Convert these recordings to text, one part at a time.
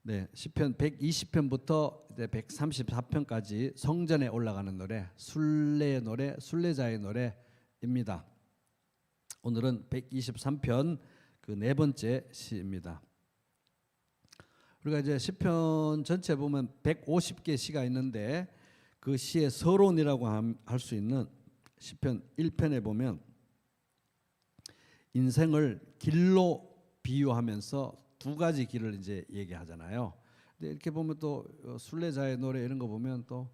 네, 시편 120편부터 이제 134편까지 성전에 올라가는 노래, 순례의 노래, 순례자의 노래입니다. 오늘은 123편 그 네 번째 시입니다. 우리가 이제 시편 전체 보면 150개 시가 있는데 그 시의 서론이라고 할 수 있는 시편 1편에 보면 인생을 길로 비유하면서 두 가지 길을 이제 얘기하잖아요. 근데 이렇게 보면 또 순례자의 노래 이런 거 보면 또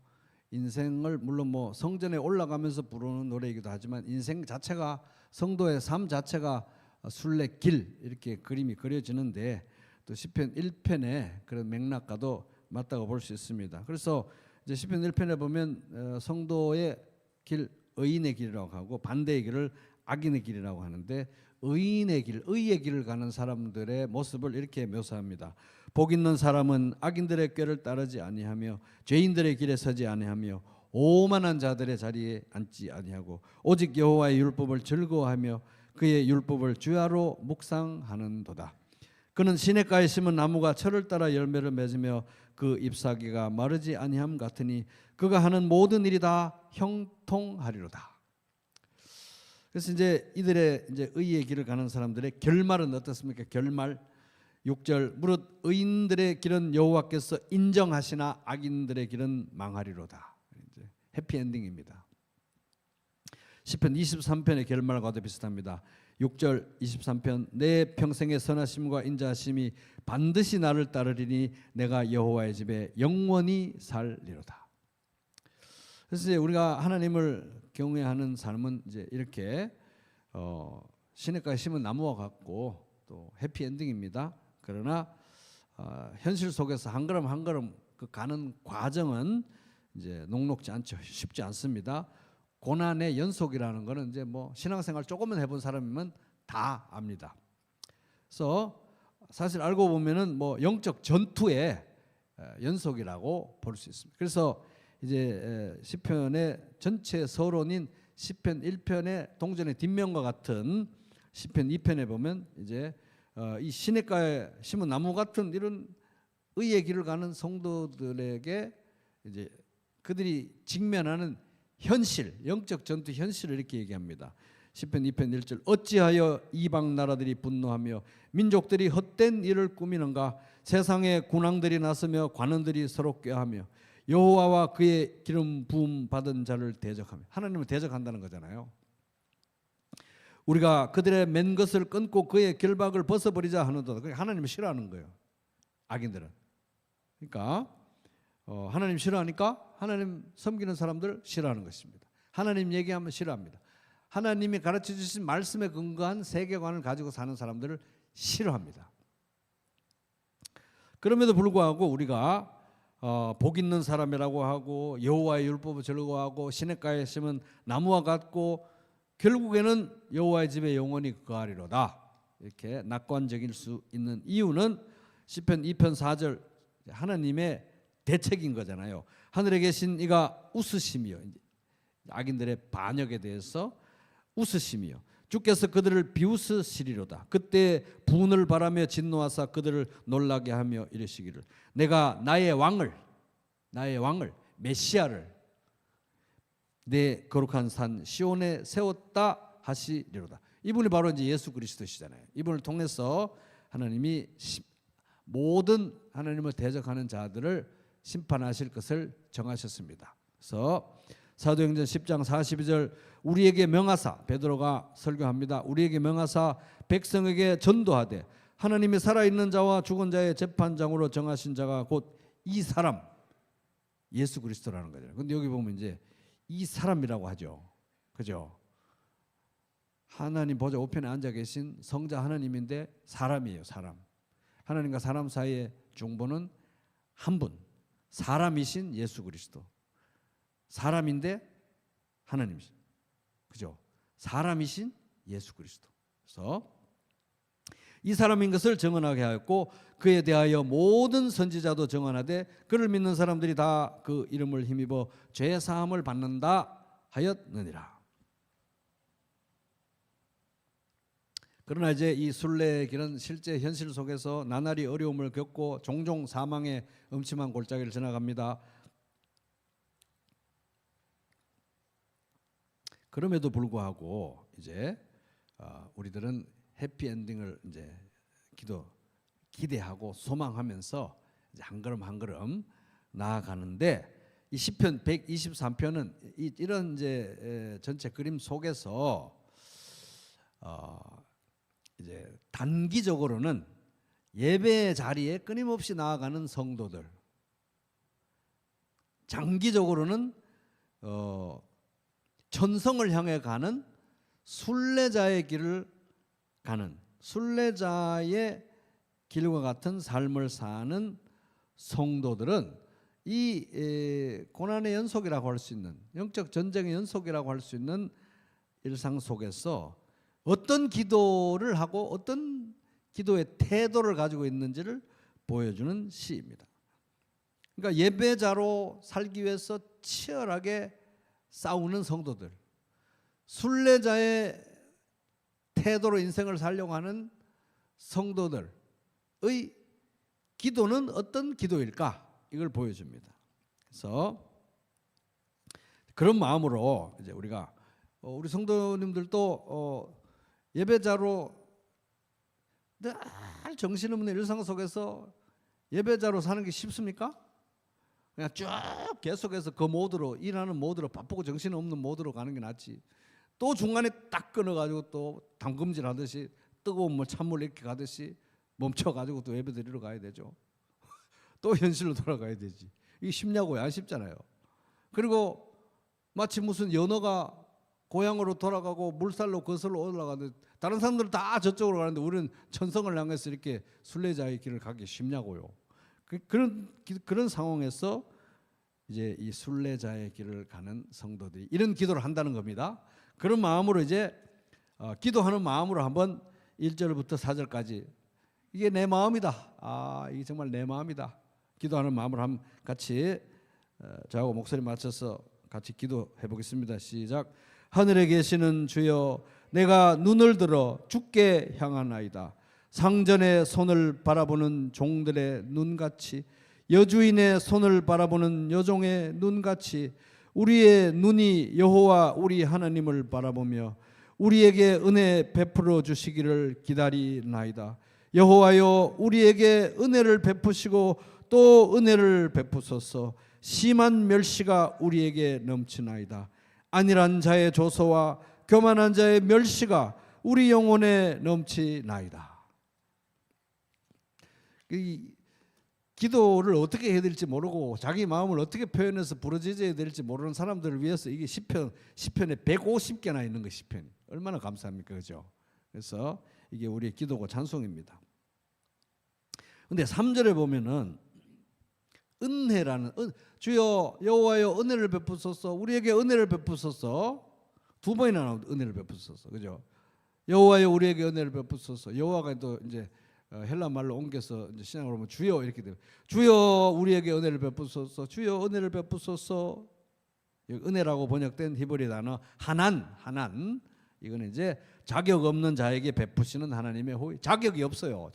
인생을 물론 뭐 성전에 올라가면서 부르는 노래이기도 하지만 인생 자체가 성도의 삶 자체가 순례길 이렇게 그림이 그려지는데 또 시편 1편의 그런 맥락과도 맞다고 볼 수 있습니다. 그래서 이제 시편 1편에 보면 성도의 길 의인의 길이라고 하고 반대의 길을 악인의 길이라고 하는데 의인의 길, 의의 길을 가는 사람들의 모습을 이렇게 묘사합니다. 복 있는 사람은 악인들의 꾀를 따르지 아니하며 죄인들의 길에 서지 아니하며 오만한 자들의 자리에 앉지 아니하고 오직 여호와의 율법을 즐거워하며 그의 율법을 주야로 묵상하는도다. 그는 시냇가에 심은 나무가 철을 따라 열매를 맺으며 그 잎사귀가 마르지 아니함 같으니 그가 하는 모든 일이 다 형통하리로다. 그래서 이제 이들의 이제 의의 길을 가는 사람들의 결말은 어떻습니까? 결말 6절 무릇 의인들의 길은 여호와께서 인정하시나 악인들의 길은 망하리로다. 이제 해피엔딩입니다. 시편 23편의 결말과도 비슷합니다. 6절 23편 내 평생의 선하심과 인자하심이 반드시 나를 따르리니 내가 여호와의 집에 영원히 살리로다. 그래서 이제 우리가 하나님을 경외하는 삶은 이제 이렇게 시냇가에 심은 나무와 같고 또 해피엔딩입니다. 그러나 현실 속에서 한 걸음 한 걸음 그 가는 과정은 이제 녹록지 않죠. 쉽지 않습니다. 고난의 연속이라는 거는 이제 뭐 신앙생활 조금만 해본 사람이면 다 압니다. 그래서 사실 알고 보면은 뭐 영적 전투의 연속이라고 볼 수 있습니다. 그래서 이제 시편의 전체 서론인 시편 1편의 동전의 뒷면과 같은 시편 2편에 보면 이제 이 시냇가에 심은 나무 같은 이런 의의 길을 가는 성도들에게 이제 그들이 직면하는 현실, 영적 전투 현실을 이렇게 얘기합니다. 시편 2편 1절 어찌하여 이방 나라들이 분노하며 민족들이 헛된 일을 꾸미는가 세상의 군왕들이 나서며 관원들이 서로 꾀하며 여호와와 그의 기름 부음 받은 자를 대적하며 하나님을 대적한다는 거잖아요. 우리가 그들의 맨 것을 끊고 그의 결박을 벗어버리자 하는도다. 그게 하나님을 싫어하는 거예요. 악인들은. 그러니까 하나님 싫어하니까 하나님 섬기는 사람들 싫어하는 것입니다. 하나님 얘기하면 싫어합니다. 하나님이 가르쳐 주신 말씀에 근거한 세계관을 가지고 사는 사람들을 싫어합니다. 그럼에도 불구하고 우리가 복 있는 사람이라고 하고 여호와의 율법을 즐거워하고 시냇가에 심은 나무와 같고 결국에는 여호와의 집에 영원히 거하리로다. 이렇게 낙관적일 수 있는 이유는 시편 2편 4절 하나님의 대책인 거잖아요. 하늘에 계신 이가 웃으시며 악인들의 반역에 대해서 웃으시며 주께서 그들을 비웃으시리로다. 그때 분을 바라며 진노하사 그들을 놀라게 하며 이르시기를 내가 나의 왕을 메시아를 내 거룩한 산 시온에 세웠다 하시리로다. 이분이 바로 이제 예수 그리스도시잖아요. 이분을 통해서 하나님이 모든 하나님을 대적하는 자들을 심판하실 것을 정하셨습니다. 그래서 사도행전 10장 42절 우리에게 명하사 베드로가 설교합니다. 우리에게 명하사 백성에게 전도하되 하나님이 살아있는 자와 죽은 자의 재판장으로 정하신 자가 곧 이 사람 예수 그리스도라는 거죠. 근데 여기 보면 이제 이 사람이라고 하죠. 그죠? 하나님 보좌 우편에 앉아 계신 성자 하나님인데 사람이에요. 사람. 하나님과 사람 사이의 중보는 한 분. 사람이신 예수 그리스도. 사람인데 하나님이신. 그죠? 사람이신 예수 그리스도. 그래서 이 사람인 것을 증언하게 하였고 그에 대하여 모든 선지자도 증언하되 그를 믿는 사람들이 다 그 이름을 힘입어 죄 사함을 받는다 하였느니라. 그러나 이제 이 순례길은 실제 현실 속에서 나날이 어려움을 겪고 종종 사망의 음침한 골짜기를 지나갑니다. 그럼에도 불구하고 이제 우리들은 해피엔딩을 이제 기대하고 소망하면서 이제 한 걸음 한 걸음 나아가는데, 이 시편 123편은 이런 이제 전체 그림 속에서 이제 단기적으로는 예배 자리에 끊임없이 나아가는 성도들, 장기적으로는 천성을 향해 가는 순례자의 길을 가는, 순례자의 길과 같은 삶을 사는 성도들은 이 고난의 연속이라고 할 수 있는, 영적 전쟁의 연속이라고 할 수 있는 일상 속에서 어떤 기도를 하고 어떤 기도의 태도를 가지고 있는지를 보여주는 시입니다. 그러니까 예배자로 살기 위해서 치열하게 싸우는 성도들, 순례자의 태도로 인생을 살려고 하는 성도들의 기도는 어떤 기도일까? 이걸 보여줍니다. 그래서 그런 마음으로 이제 우리가 우리 성도님들도 예배자로 늘 정신없는 일상 속에서 예배자로 사는 게 쉽습니까? 그냥 쭉 계속해서 그 모드로, 일하는 모드로, 바쁘고 정신없는 모드로 가는 게 낫지. 또 중간에 딱 끊어가지고 또 담금질 하듯이 뜨거운 물, 찬물 이렇게 가듯이 멈춰가지고 또 예배 드리러 가야 되죠. 또 현실로 돌아가야 되지. 이게 쉽냐고요? 안 쉽잖아요. 그리고 마치 무슨 연어가 고향으로 돌아가고 물살로 거슬러 올라가는데 다른 사람들은 다 저쪽으로 가는데 우리는 천성을 향해서 이렇게 순례자의 길을 가기 쉽냐고요. 그런 상황에서 이제 이 순례자의 길을 가는 성도들이 이런 기도를 한다는 겁니다. 그런 마음으로 이제 기도하는 마음으로 한번 1절부터 4절까지, 이게 내 마음이다. 이게 정말 내 마음이다. 기도하는 마음으로 한번 같이 저하고 목소리 맞춰서 같이 기도해 보겠습니다. 시작. 하늘에 계시는 주여, 내가 눈을 들어 주께 향하나이다. 상전의 손을 바라보는 종들의 눈같이, 여주인의 손을 바라보는 여종의 눈같이 우리의 눈이 여호와 우리 하나님을 바라보며 우리에게 은혜 베풀어 주시기를 기다리나이다. 여호와여, 우리에게 은혜를 베푸시고 또 은혜를 베푸소서. 심한 멸시가 우리에게 넘치나이다. 안일한 자의 조소와 교만한 자의 멸시가 우리 영혼에 넘치나이다. 이 기도를 어떻게 해야 될지 모르고 자기 마음을 어떻게 표현해서 부르짖어야 될지 모르는 사람들을 위해서 이게 시편에 150개나 있는 거, 시편이 얼마나 감사합니까, 그죠? 그래서 이게 우리의 기도고 찬송입니다. 근데 3절에 보면은 은혜라는, 주여 여호와여 은혜를 베푸소서, 우리에게 은혜를 베푸소서, 두 번이나 나옵니다. 은혜를 베푸소서, 그죠? 여호와여 우리에게 은혜를 베푸소서. 여호와가 또 이제 헬라 말로 옮겨서 이제 신약으로 보면 주여 이렇게 돼요. 주여 우리에게 은혜를 베푸소서, 주여 은혜를 베푸소서. 은혜라고 번역된 히브리 단어 하난, 이거는 이제 자격 없는 자에게 베푸시는 하나님의 호의. 자격이 없어요.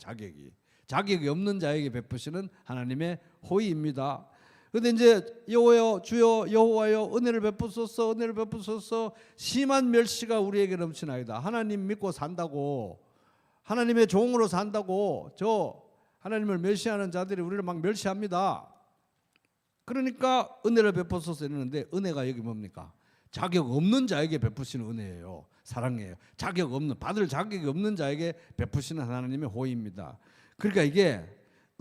자격이 없는 자에게 베푸시는 하나님의 호의입니다. 그런데 이제 여호와여, 주여 여호와여 은혜를 베푸소서, 은혜를 베푸소서. 심한 멸시가 우리에게 넘치나이다. 하나님 믿고 산다고, 하나님의 종으로 산다고 저 하나님을 멸시하는 자들이 우리를 막 멸시합니다. 그러니까 은혜를 베푸소서 이러는데, 은혜가 여기 뭡니까? 자격 없는 자에게 베푸시는 은혜예요. 사랑이에요. 받을 자격이 없는 자에게 베푸시는 하나님의 호의입니다. 그러니까 이게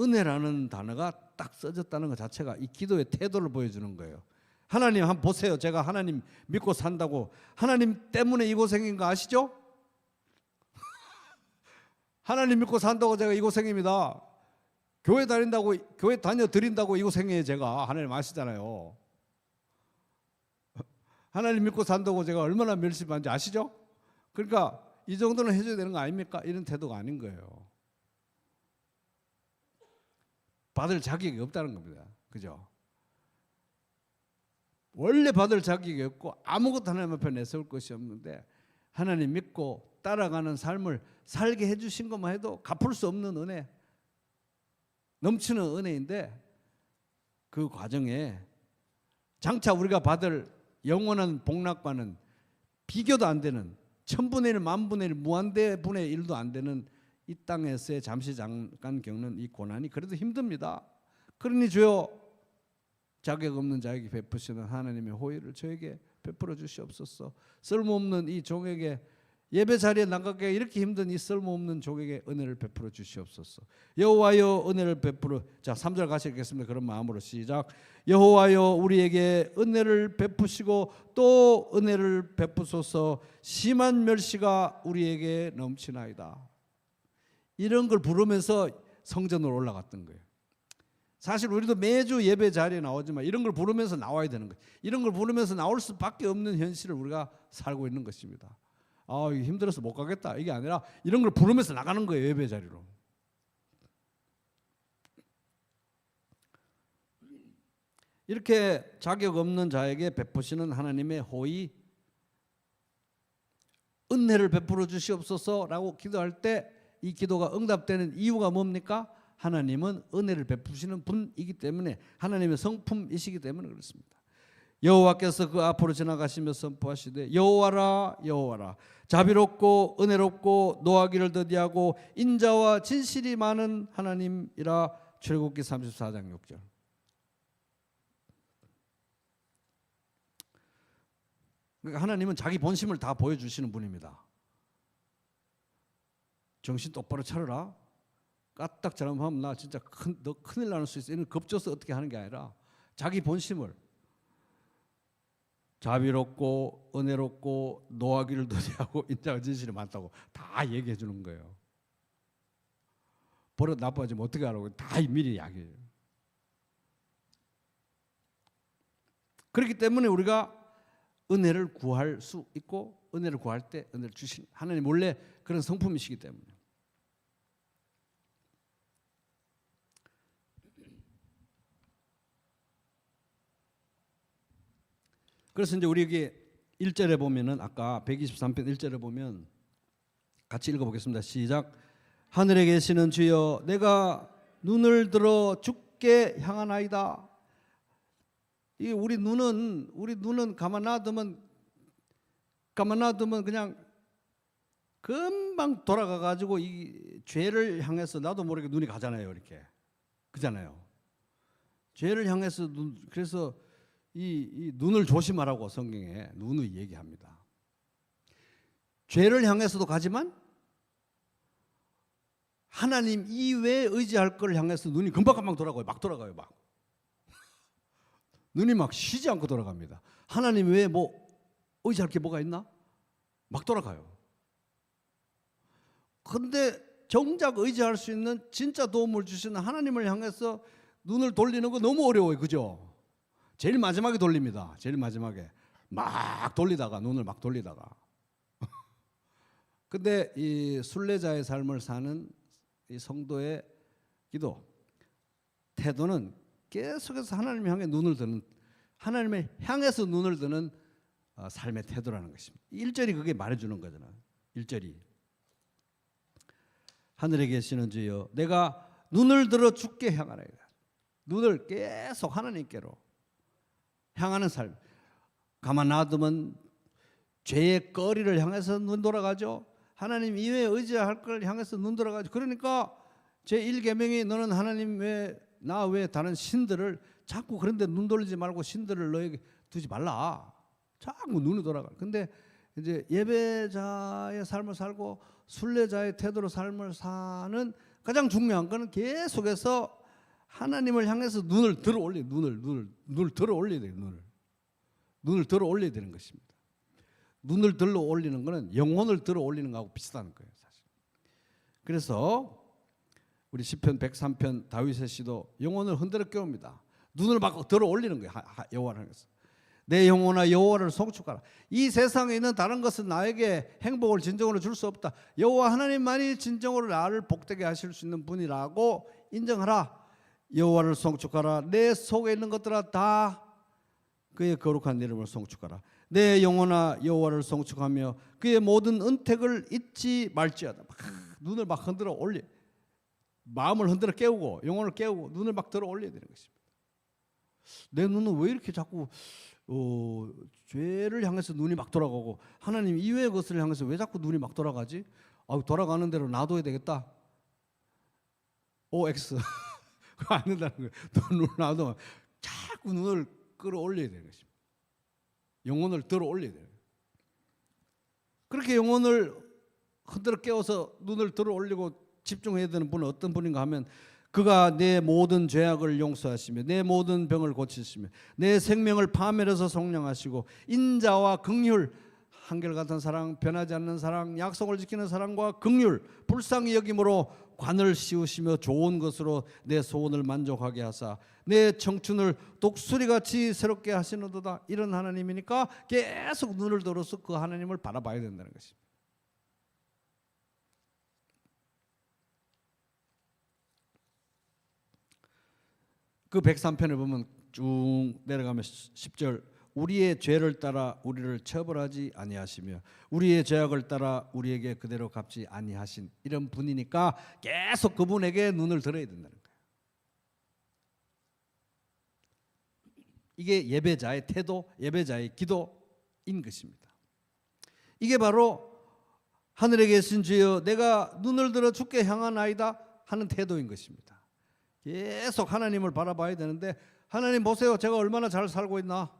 은혜라는 단어가 딱 써졌다는 것 자체가 이 기도의 태도를 보여주는 거예요. 하나님 한번 보세요. 제가 하나님 믿고 산다고, 하나님 때문에 이 고생인 거 아시죠? 하나님 믿고 산다고 제가 이 고생입니다. 교회 다녀 드린다고 이 고생이에요. 제가 하나님 아시잖아요. 하나님 믿고 산다고 제가 얼마나 멸시받는지 아시죠? 그러니까 이 정도는 해줘야 되는 거 아닙니까? 이런 태도가 아닌 거예요. 받을 자격이 없다는 겁니다. 그죠? 원래 받을 자격이 없고 아무것도 하나님 앞에 내세울 것이 없는데 하나님 믿고 따라가는 삶을 살게 해주신 것만 해도 갚을 수 없는 은혜, 넘치는 은혜인데, 그 과정에 장차 우리가 받을 영원한 복락과는 비교도 안 되는, 천분의 일, 만분의 일, 무한대분의 일도 안 되는 이 땅에서의 잠시 잠깐 겪는 이 고난이 그래도 힘듭니다. 그러니 주여, 자격 없는 자에게 베푸시는 하나님의 호의를 저에게 베풀어 주시옵소서. 쓸모없는 이 종에게, 예배 자리에 나가기가 이렇게 힘든 이 쓸모없는 종에게 은혜를 베풀어 주시옵소서. 여호와여 은혜를 베풀어. 자, 3절 같이 읽겠습니다. 그런 마음으로 시작. 여호와여 우리에게 은혜를 베푸시고 또 은혜를 베푸소서. 심한 멸시가 우리에게 넘치나이다. 이런 걸 부르면서 성전으로 올라갔던 거예요. 사실 우리도 매주 예배 자리에 나오지만 이런 걸 부르면서 나와야 되는 거예요. 이런 걸 부르면서 나올 수밖에 없는 현실을 우리가 살고 있는 것입니다. 아, 이거 힘들어서 못 가겠다, 이게 아니라 이런 걸 부르면서 나가는 거예요. 예배 자리로. 이렇게 자격 없는 자에게 베푸시는 하나님의 호의, 은혜를 베풀어 주시옵소서라고 기도할 때 이 기도가 응답되는 이유가 뭡니까? 하나님은 은혜를 베푸시는 분이기 때문에, 하나님의 성품이시기 때문에 그렇습니다. 여호와께서 그 앞으로 지나가시며 선포하시되 여호와라 여호와라 자비롭고 은혜롭고 노하기를 더디하고 인자와 진실이 많은 하나님이라. 출애굽기 34장 6절. 그러니까 하나님은 자기 본심을 다 보여주시는 분입니다. 정신 똑바로 차려라, 까딱처럼 하면 나 진짜 너 큰일 나는 수 있어, 이런 겁줘서 어떻게 하는 게 아니라 자기 본심을 자비롭고 은혜롭고 노하기를 더디하고 인자와 진실이 많다고 다 얘기해 주는 거예요. 버릇 나빠지면 어떻게 하라고 다 미리 이야기해요. 그렇기 때문에 우리가 은혜를 구할 수 있고, 은혜를 구할 때 은혜를 주신 하나님 원래 그런 성품이시기 때문에. 그래서 이제 우리 여기 1절에 보면은, 아까 123편 1절에 보면 같이 읽어보겠습니다. 시작. 하늘에 계시는 주여 내가 눈을 들어 주께 향하나이다. 이 우리 눈은 가만 놔두면 그냥 금방 돌아가 가지고 이 죄를 향해서 나도 모르게 눈이 가잖아요. 이렇게 그잖아요. 죄를 향해서 그래서 이 눈을 조심하라고 성경에 눈을 얘기합니다. 죄를 향해서도 가지만 하나님 이외에 의지할 걸 향해서 눈이 금방금방 돌아가요. 막 돌아가요. 막 눈이 막 쉬지 않고 돌아갑니다. 하나님 외에 뭐 의지할 게 뭐가 있나? 막 돌아가요. 근데 정작 의지할 수 있는 진짜 도움을 주시는 하나님을 향해서 눈을 돌리는 거 너무 어려워요. 그죠? 제일 마지막에 돌립니다. 제일 마지막에 막 돌리다가, 눈을 막 돌리다가. 근데 이 순례자의 삶을 사는 이 성도의 기도 태도는 계속해서 하나님을 향해 눈을 드는, 하나님을 향해서 눈을 드는 삶의 태도라는 것입니다. 1절이 그게 말해주는 거잖아요. 1절이 하늘에 계시는 주여 내가 눈을 들어 주께 향하나이다. 눈을 계속 하나님께로 향하는 삶. 가만 놔두면 죄의 거리를 향해서 눈 돌아가죠. 하나님 이외에 의지할 걸 향해서 눈 돌아가죠. 그러니까 제1계명이 너는 하나님 외에 나 외에 다른 신들을 자꾸 그런데 눈 돌리지 말고 신들을 너에게 두지 말라. 자꾸 눈이 돌아가. 근데 이제 예배자의 삶을 살고 순례자의 태도로 삶을 사는 가장 중요한 거는 계속해서 하나님을 향해서 눈을 들어 올려, 눈을 들어 올려야 돼요. 눈을 들어 올려야 되는 것입니다. 눈을 들어 올리는 거는 영혼을 들어 올리는 거하고 비슷한 거예요, 사실. 그래서 우리 시편 103편 다윗의 시도 영혼을 흔들어 깨웁니다. 눈을 막 들어 올리는 거예요. 여호와를 향해서. 내 영혼아 여호와를 송축하라. 이 세상에 있는 다른 것은 나에게 행복을 진정으로 줄 수 없다. 여호와 하나님만이 진정으로 나를 복되게 하실 수 있는 분이라고 인정하라. 여호와를 송축하라. 내 속에 있는 것들아 다 그의 거룩한 이름을 송축하라. 내 영혼아 여호와를 송축하며 그의 모든 은택을 잊지 말지어다. 막 눈을 막 흔들어 올려, 마음을 흔들어 깨우고 영혼을 깨우고 눈을 막 들어 올려야 되는 것입니다. 내 눈은 왜 이렇게 자꾸 죄를 향해서 눈이 막 돌아가고 하나님 이외의 것을 향해서 왜 자꾸 눈이 막 돌아가지? 돌아가는 대로 놔둬야 되겠다. OX 그거 안 된다는 거예요. 눈을 놔두면 자꾸 눈을 끌어올려야 되는 것입니다. 영혼을 들어 올려야 돼요. 그렇게 영혼을 흔들어 깨워서 눈을 들어 올리고 집중해야 되는 분은 어떤 분인가 하면 그가 내 모든 죄악을 용서하시며 내 모든 병을 고치시며 내 생명을 파멸해서 속량하시고 인자와 긍휼, 한결같은 사랑, 변하지 않는 사랑, 약속을 지키는 사랑과 긍휼, 불쌍히 여김으로 관을 씌우시며 좋은 것으로 내 소원을 만족하게 하사 내 청춘을 독수리같이 새롭게 하시는도다. 이런 하나님이니까 계속 눈을 들어서 그 하나님을 바라봐야 된다는 것입니다. 그 103편을 보면 쭉 내려가면 10절 우리의 죄를 따라 우리를 처벌하지 아니하시며 우리의 죄악을 따라 우리에게 그대로 갚지 아니하신 이런 분이니까 계속 그분에게 눈을 들어야 된다는 거예요. 이게 예배자의 태도, 예배자의 기도인 것입니다. 이게 바로 하늘에 계신 주여 내가 눈을 들어 주께 향하나이다 하는 태도인 것입니다. 계속 하나님을 바라봐야 되는데 하나님 보세요, 제가 얼마나 잘 살고 있나?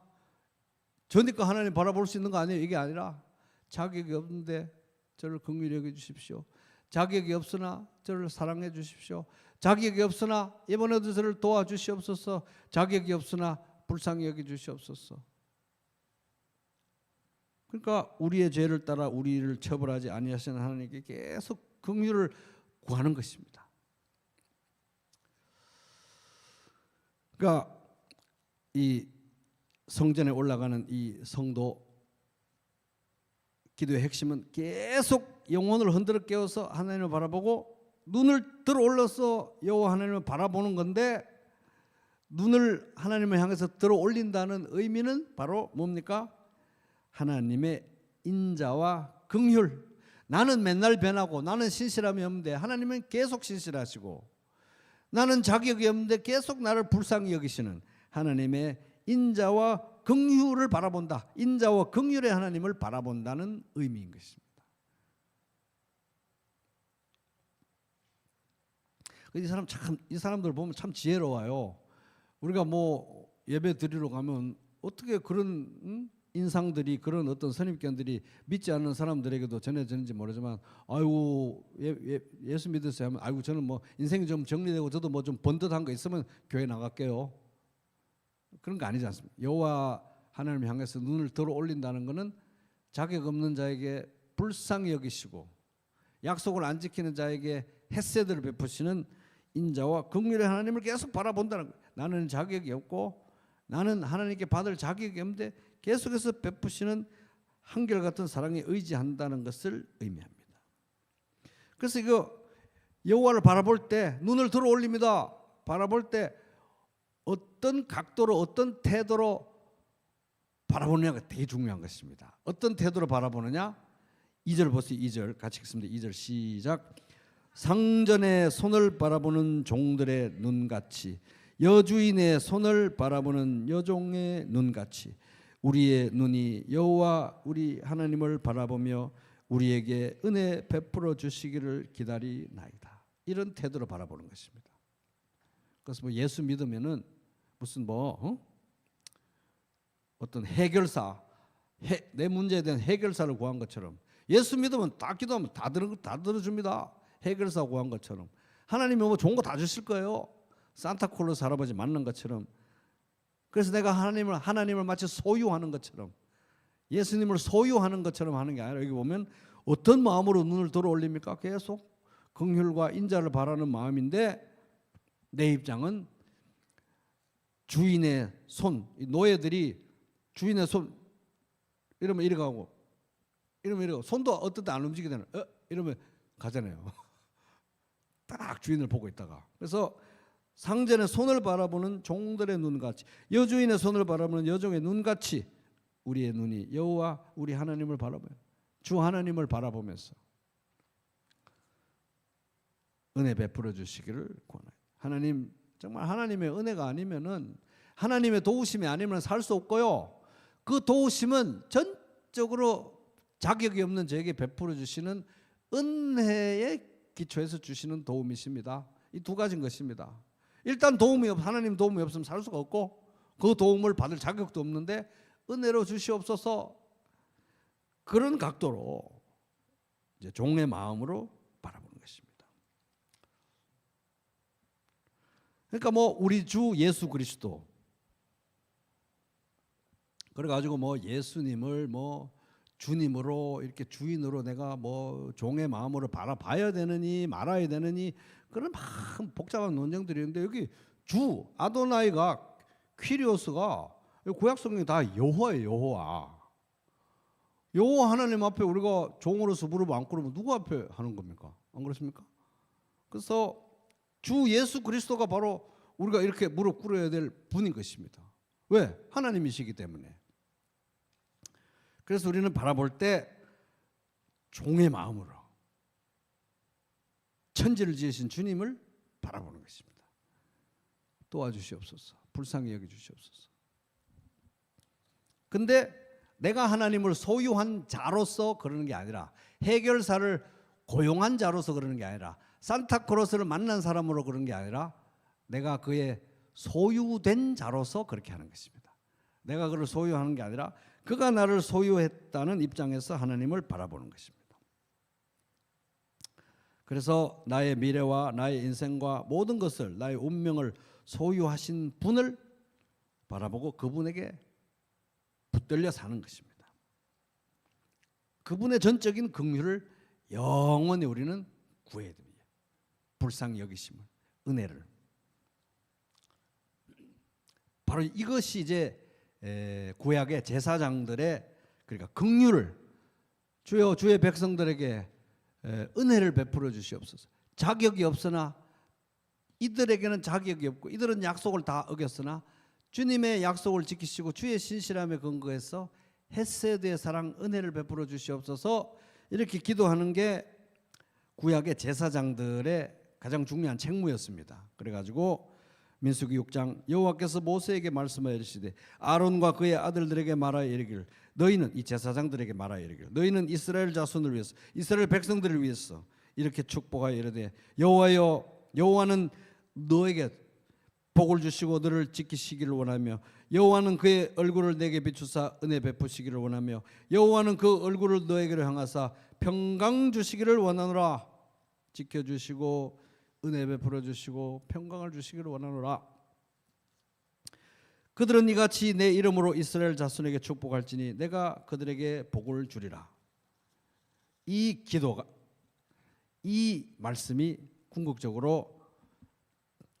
저니까 하나님 바라볼 수 있는 거 아니에요. 이게 아니라 자격이 없는데 저를 긍휼히 여겨 주십시오. 자격이 없으나 저를 사랑해 주십시오. 자격이 없으나 이번에도 저를 도와주시옵소서. 자격이 없으나 불쌍히 여겨 주시옵소서. 그러니까 우리의 죄를 따라 우리를 처벌하지 아니하시는 하나님께 계속 긍휼을 구하는 것입니다. 그러니까 이 성전에 올라가는 이 성도 기도의 핵심은 계속 영혼을 흔들어 깨워서 하나님을 바라보고 눈을 들어 올려서 여호와 하나님을 바라보는 건데 눈을 하나님을 향해서 들어 올린다는 의미는 바로 뭡니까? 하나님의 인자와 긍휼. 나는 맨날 변하고 나는 신실함이 없는데 하나님은 계속 신실하시고 나는 자격이 없는데 계속 나를 불쌍히 여기시는 하나님의 인자와 긍휼을 바라본다. 인자와 긍휼의 하나님을 바라본다는 의미인 것입니다. 이 사람들 보면 참 지혜로워요. 우리가 뭐 예배 드리러 가면 어떻게 그런 인상들이 그런 어떤 선입견들이 믿지 않는 사람들에게도 전해지는지 모르지만 아이고 예수 믿으세요 하면 아이고 저는 뭐 인생이 좀 정리되고 저도 뭐 좀 번듯한 거 있으면 교회 나갈게요. 그런 거 아니지 않습니까? 여호와 하나님을 향해서 눈을 들어 올린다는 것은 자격 없는 자에게 불쌍히 여기시고 약속을 안 지키는 자에게 헷세들을 베푸시는 인자와 긍휼의 하나님을 계속 바라본다는 거예요. 나는 자격이 없고 나는 하나님께 받을 자격이 없는데 계속해서 베푸시는 한결같은 사랑에 의지한다는 것을 의미합니다. 그래서 이거 여호와를 바라볼 때 눈을 들어 올립니다. 바라볼 때 어떤 각도로 어떤 태도로 바라보느냐가 되게 중요한 것입니다. 어떤 태도로 바라보느냐? 2절 보세요. 2절 같이 읽습니다. 2절 시작. 상전의 손을 바라보는 종들의 눈같이 여주인의 손을 바라보는 여종의 눈같이 우리의 눈이 여호와 우리 하나님을 바라보며 우리에게 은혜 베풀어 주시기를 기다리나이다. 이런 태도로 바라보는 것입니다. 그래서 뭐 예수 믿으면은 무슨 어떤 해결사, 내 문제에 대한 해결사를 구한 것처럼 예수 믿으면 딱 기도하면 다 들어줍니다. 해결사 구한 것처럼 하나님이 뭐 좋은 거 다 주실 거예요. 산타클로스 할아버지 만난 것처럼. 그래서 내가 하나님을 마치 소유하는 것처럼 예수님을 소유하는 것처럼 하는 게 아니라 여기 보면 어떤 마음으로 눈을 들어 올립니까? 계속 긍휼과 인자를 바라는 마음인데 내 입장은 주인의 손, 노예들이 주인의 손 이러면 이리 가고 이러면 이리 가고 손도 어떨 때 안 움직이잖아요. 이러면 가잖아요. 딱 주인을 보고 있다가. 그래서 상전의 손을 바라보는 종들의 눈같이, 여주인의 손을 바라보는 여종의 눈같이 우리의 눈이 여호와 우리 하나님을 바라보며 주 하나님을 바라보면서 은혜 베풀어 주시기를 권하요. 하나님, 정말 하나님의 은혜가 아니면은, 하나님의 도우심이 아니면 살 수 없고요. 그 도우심은 전적으로 자격이 없는 저에게 베풀어 주시는 은혜의 기초에서 주시는 도움이십니다. 이 두 가지인 것입니다. 일단 하나님 도움이 없으면 살 수가 없고, 그 도움을 받을 자격도 없는데 은혜로 주시옵소서, 그런 각도로 이제 종의 마음으로 바라보는 것입니다. 그러니까 우리 주 예수 그리스도, 그래가지고 예수님을 주님으로 이렇게 주인으로 내가 종의 마음으로 바라봐야 되느니 말아야 되느니, 그런 막 복잡한 논쟁들이 있는데, 여기 주 아도나이가 퀴리오스가 구약 성경이 다 여호와예요. 여호와 하나님 앞에 우리가 종으로서 무릎 안 꿇으면 누구 앞에 하는 겁니까? 안 그렇습니까? 그래서 주 예수 그리스도가 바로 우리가 이렇게 무릎 꿇어야 될 분인 것입니다. 왜? 하나님이시기 때문에. 그래서 우리는 바라볼 때 종의 마음으로 천지를 지으신 주님을 바라보는 것입니다. 도와주시옵소서. 불쌍히 여겨주시옵소서. 근데 내가 하나님을 소유한 자로서 그러는 게 아니라, 해결사를 고용한 자로서 그러는 게 아니라, 산타크로스를 만난 사람으로 그런 게 아니라, 내가 그의 소유된 자로서 그렇게 하는 것입니다. 내가 그를 소유하는 게 아니라 그가 나를 소유했다는 입장에서 하나님을 바라보는 것입니다. 그래서 나의 미래와 나의 인생과 모든 것을, 나의 운명을 소유하신 분을 바라보고 그분에게 붙들려 사는 것입니다. 그분의 전적인 긍휼을 영원히 우리는 구해야 됩니다. 불쌍히 여기심을, 은혜를. 바로 이것이 이제 구약의 제사장들의, 그러니까 긍휼을, 주여 주의 백성들에게 은혜를 베풀어 주시옵소서. 자격이 없으나, 이들에게는 자격이 없고 이들은 약속을 다 어겼으나 주님의 약속을 지키시고 주의 신실함에 근거해서 헤세드의 사랑, 은혜를 베풀어 주시옵소서, 이렇게 기도하는 게 구약의 제사장들의 가장 중요한 책무였습니다. 그래가지고 민수기 6장, 여호와께서 모세에게 말씀하여 이르시되 아론과 그의 아들들에게 말하여 이르기를, 너희는, 이 제사장들에게 말하여 이르기를, 너희는 이스라엘 자손을 위해서, 이스라엘 백성들을 위해서 이렇게 축복하여 이르되, 여호와여, 여호와는 너에게 복을 주시고 너를 지키시기를 원하며, 여호와는 그의 얼굴을 내게 비추사 은혜 베푸시기를 원하며, 여호와는 그 얼굴을 너에게로 향하사 평강 주시기를 원하노라. 지켜주시고 은혜 베풀어 주시고 평강을 주시기를 원하노라. 그들은 이같이 내 이름으로 이스라엘 자손에게 축복할지니 내가 그들에게 복을 주리라. 이 기도가, 이 말씀이 궁극적으로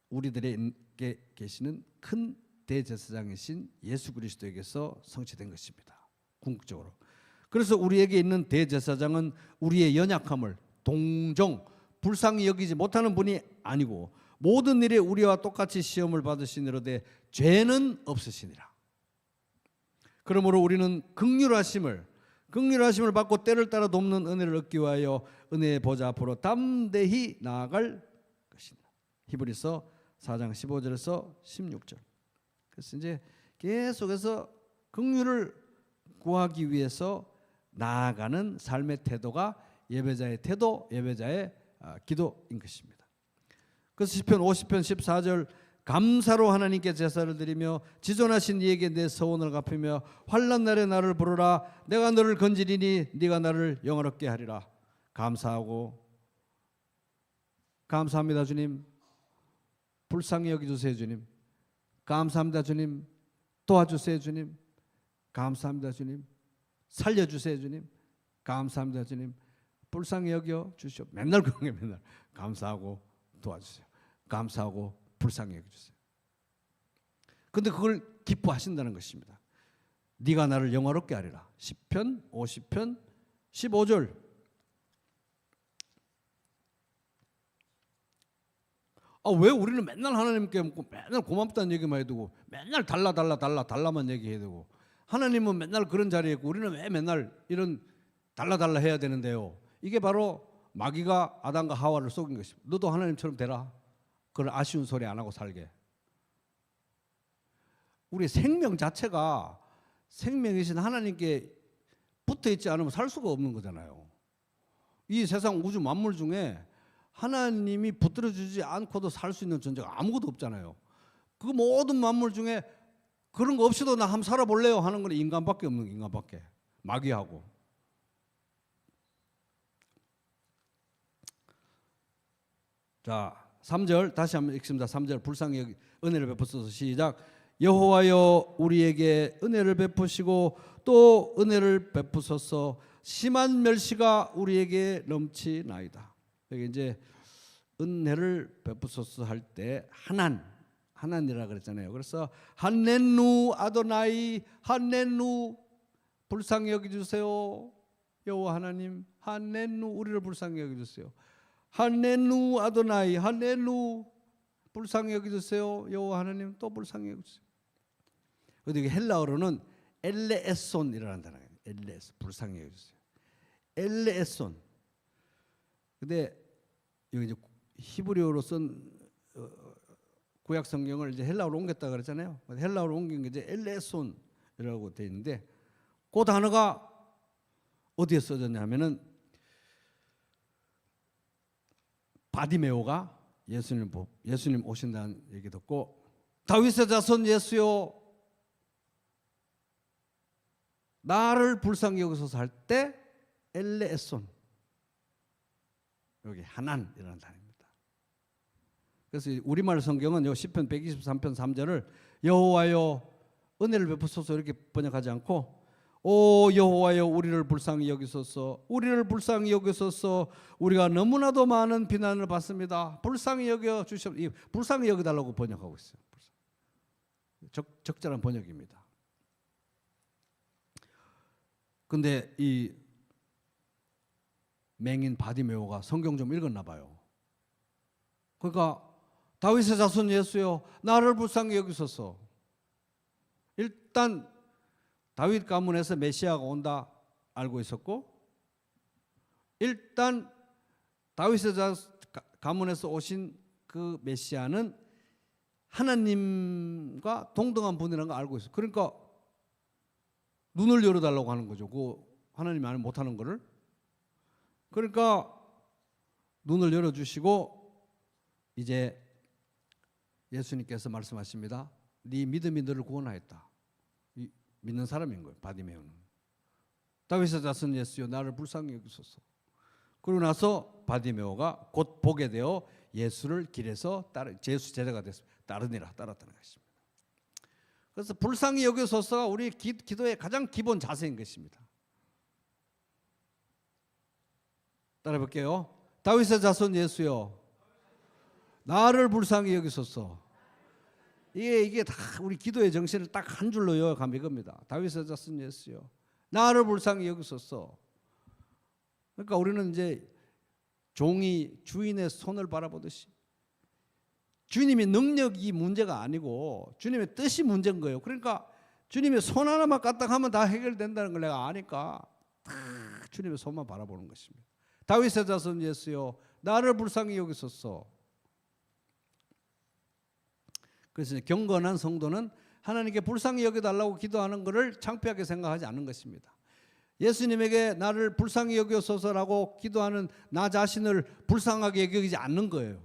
우리들에게 계시는 큰 대제사장이신 예수 그리스도에게서 성취된 것입니다. 궁극적으로. 그래서 우리에게 있는 대제사장은 우리의 연약함을 동정, 불쌍히 여기지 못하는 분이 아니고 모든 일에 우리와 똑같이 시험을 받으시니로되 죄는 없으시니라. 그러므로 우리는 긍휼하심을 받고 때를 따라 돕는 은혜를 얻기 위하여 은혜의 보좌 앞으로 담대히 나아갈 것이다. 히브리서 4장 15절에서 16절. 그래서 이제 계속해서 긍휼을 구하기 위해서 나아가는 삶의 태도가 예배자의 태도, 예배자의 기도인 것입니다. 그래서 시편 50편 14절, 감사로 하나님께 제사를 드리며 지존하신 이에게 내 서원을 갚으며 환난 날에 나를 부르라. 내가 너를 건지리니 네가 나를 영화롭게 하리라. 감사하고, 감사합니다 주님, 불쌍히 여기주세요 주님, 감사합니다 주님, 도와주세요 주님, 감사합니다 주님, 살려주세요 주님, 감사합니다 주님, 불쌍히 여겨 주시오. 맨날 그런 게, 맨날 감사하고 도와주세요, 감사하고 불쌍히 여겨주세요. 그런데 그걸 기뻐하신다는 것입니다. 네가 나를 영화롭게 하리라. 시편 50편 15절. 왜 우리는 맨날 하나님께 맨날 고맙다는 얘기만 해두고 맨날 달라만 얘기해야 되고, 하나님은 맨날 그런 자리에 있고 우리는 왜 맨날 이런 달라 해야 되는데요. 이게 바로 마귀가 아담과 하와를 속인 것입니다. 너도 하나님처럼 되라. 그런 아쉬운 소리 안 하고 살게. 우리 생명 자체가 생명이신 하나님께 붙어 있지 않으면 살 수가 없는 거잖아요. 이 세상 우주 만물 중에 하나님이 붙들어 주지 않고도 살 수 있는 존재가 아무것도 없잖아요. 그 모든 만물 중에 그런 거 없이도 나 한번 살아볼래요 하는 건 인간밖에 없는, 인간밖에. 마귀하고. 자, 3절 다시 한번 읽습니다. 3절 불쌍히 은혜를 베푸소서. 시작. 여호와여 우리에게 은혜를 베푸시고 또 은혜를 베푸소서. 심한 멸시가 우리에게 넘치나이다. 여기 이제 은혜를 베푸소서 할 때 하난이라 그랬잖아요. 그래서 한넨누 아도나이, 한넨누 불쌍히 여겨 주세요. 여호와 하나님, 한넨누 우리를 불쌍히 여겨 주세요. 한넨누 아도나이, 한넨누 불쌍히 여겨 주세요. 여호와 하나님 또 불쌍히 여겨 주세요. 근데 헬라어로는 엘레에손이라는 단어예요. 엘레에손, 불쌍히 여겨 주세요. 엘레에손. 근데 여기 이제 히브리어로 쓴 구약 성경을 이제 헬라어로 옮겼다 그랬잖아요. 헬라어로 옮긴 게 이제 엘레손이라고 되어 있는데, 그 단어가 어디에 써졌냐면은 바디메오가 예수님 오신다는 얘기 듣고 다윗의 자손 예수여 나를 불쌍히 여기소서 할 때 엘레에손, 여기 하난이라는 단어입니다. 그래서 우리말 성경은 시편 123편 3절을 여호와여 은혜를 베푸소서 이렇게 번역하지 않고 오 여호와여 우리를 불쌍히 여기소서, 우리를 불쌍히 여기소서, 우리가 너무나도 많은 비난을 받습니다. 불쌍히 여겨 주시옵소서. 불쌍히 여겨달라고 번역하고 있어요. 적절한 번역입니다. 근데 이 맹인 바디메오가 성경 좀 읽었나 봐요. 그러니까 다윗의 자손 예수여 나를 불쌍히 여기소서. 일단 다윗 가문에서 메시아가 온다 알고 있었고, 일단 다윗의 가문에서 오신 그 메시아는 하나님과 동등한 분이라는 걸 알고 있어요. 그러니까 눈을 열어달라고 하는 거죠. 그 하나님이 안 못하는 거를. 그러니까 눈을 열어주시고 이제 예수님께서 말씀하십니다. 네 믿음이 너를 구원하였다. 믿는 사람인 거예요. 바디메오는. 다윗의 자손 예수여 나를 불쌍히 여기소서. 그러고 나서 바디메오가 곧 보게 되어 예수를 길에서 예수 제자가 됐습니다. 따랐다는 것입니다. 그래서 불쌍히 여기소서가 우리 기도의 가장 기본 자세인 것입니다. 따라 볼게요. 다윗의 자손 예수여 나를 불쌍히 여기소서. 이게 다 우리 기도의 정신을 딱 한 줄로 요약하면 이겁니다. 다윗의 자손 예수여 나를 불쌍히 여기소서. 그러니까 우리는 이제 종이 주인의 손을 바라보듯이 주님의 능력이 문제가 아니고 주님의 뜻이 문제인 거예요. 그러니까 주님의 손 하나만 까딱하면 다 해결된다는 걸 내가 아니까 다 주님의 손만 바라보는 것입니다. 다윗의 자손 예수여 나를 불쌍히 여기소서. 그래서 경건한 성도는 하나님께 불쌍히 여겨달라고 기도하는 것을 창피하게 생각하지 않는 것입니다. 예수님에게 나를 불쌍히 여겨소서라고 기도하는 나 자신을 불쌍하게 여기지 않는 거예요.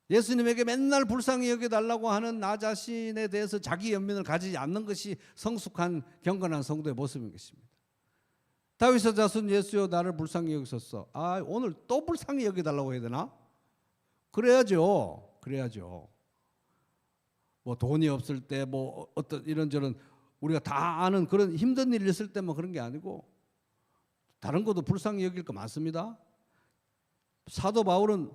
예수님에게 맨날 불쌍히 여겨달라고 하는 나 자신에 대해서 자기 연민을 가지지 않는 것이 성숙한 경건한 성도의 모습인 것입니다. 다윗의 자손 예수여 나를 불쌍히 여기소서. 오늘 또 불쌍히 여겨달라고 해야 되나? 그래야죠. 뭐 돈이 없을 때 뭐 어떤 이런저런 우리가 다 아는 그런 힘든 일이 있을 때만 그런 게 아니고 다른 것도 불쌍히 여길 거 많습니다. 사도 바울은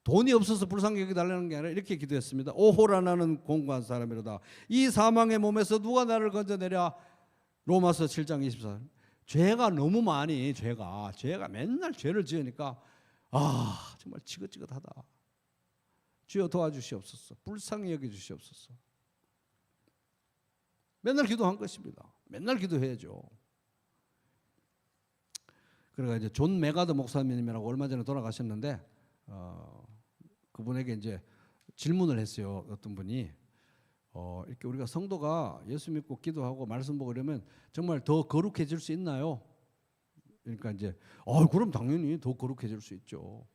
돈이 없어서 불쌍히 여기달라는 게 아니라 이렇게 기도했습니다. 오호라 나는 공고한 사람이로다. 이 사망의 몸에서 누가 나를 건져내랴. 로마서 7장 24절. 죄가 너무 많이 죄가 맨날 죄를 지으니까 정말 지긋지긋하다. 주여 도와주시옵소서. 불쌍히 여겨주시옵소서. 맨날 기도한 것입니다. 맨날 기도해야죠. 그러니까 이제 존 메가더 목사님이라고 얼마 전에 돌아가셨는데 그분에게 이제 질문을 했어요. 어떤 분이 이렇게 우리가 성도가 예수 믿고 기도하고 말씀 보고 이러면 정말 더 거룩해질 수 있나요? 그러니까 이제 그럼 당연히 더 거룩해질 수 있죠.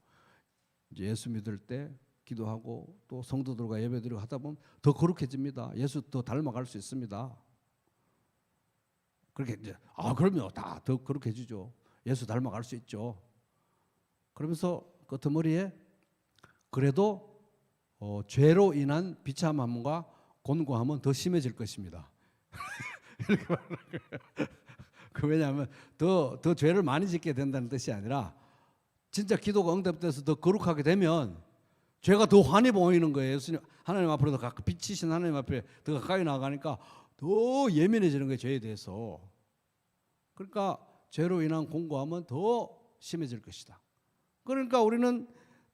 이제 예수 믿을 때 기도하고 또 성도들과 예배드리고 하다 보면 더 거룩해집니다. 예수 더 닮아갈 수 있습니다. 그렇게 이제 그럼요, 다 더 거룩해지죠. 예수 닮아갈 수 있죠. 그러면서 끄트머리에 그래도 죄로 인한 비참함과 곤고함은 더 심해질 것입니다. 이렇게 말하는 거예요. 왜냐하면 더 죄를 많이 짓게 된다는 뜻이 아니라 진짜 기도가 응답돼서 더 거룩하게 되면 죄가 더 환히 보이는 거예요. 예수님 하나님 앞으로 더 가까이 빛이신 하나님 앞에 더 가까이 나가니까 더 예민해지는 거예요. 죄에 대해서. 그러니까 죄로 인한 공고함은 더 심해질 것이다. 그러니까 우리는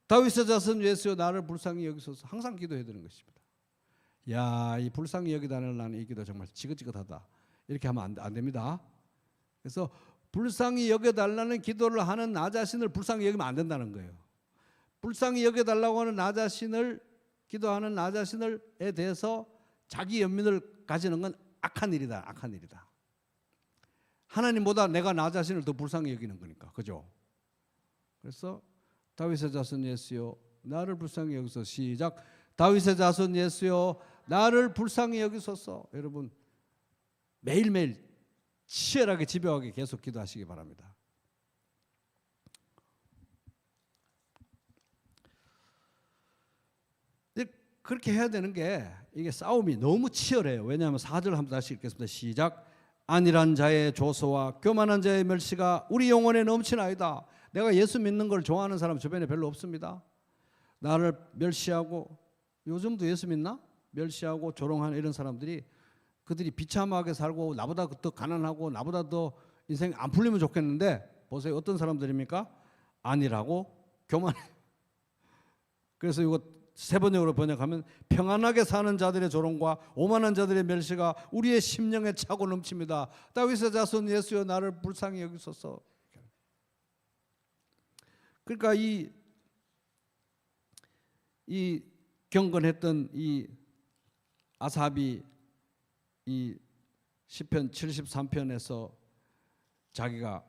다윗의 자손 예수여 나를 불쌍히 여기소서 항상 기도해야 되는 것입니다. 야, 이 불쌍히 여기다는 나는 이 기도 정말 지긋지긋하다. 이렇게 하면 안 됩니다. 그래서 불쌍히 여겨달라는 기도를 하는 나 자신을 불쌍히 여기면 안 된다는 거예요. 불쌍히 여겨달라고 하는 나 자신을 기도하는 나 자신을에 대해서 자기 연민을 가지는 건 악한 일이다. 악한 일이다. 하나님보다 내가 나 자신을 더 불쌍히 여기는 거니까. 그죠? 그래서 다윗의 자손 예수여 나를 불쌍히 여기소서. 시작. 다윗의 자손 예수여 나를 불쌍히 여기소서. 여러분 매일매일 치열하게 집요하게 계속 기도하시기 바랍니다. 그렇게 해야 되는 게 이게 싸움이 너무 치열해요. 왜냐하면 4절 한번 다시 읽겠습니다. 시작. 안일한 자의 조소와 교만한 자의 멸시가 우리 영혼에 넘치나이다. 내가 예수 믿는 걸 좋아하는 사람 주변에 별로 없습니다. 나를 멸시하고 요즘도 예수 믿나? 멸시하고 조롱하는 이런 사람들이 그들이 비참하게 살고 나보다 더 가난하고 나보다 더 인생 안 풀리면 좋겠는데 보세요. 어떤 사람들입니까? 안일하고 교만해. 그래서 이거 세 번역으로 번역하면 평안하게 사는 자들의 조롱과 오만한 자들의 멸시가 우리의 심령에 차고 넘칩니다. 다윗의 자손 예수여 나를 불쌍히 여기소서. 그러니까 이 경건했던 이 아삽이 이 시편 73편에서 자기가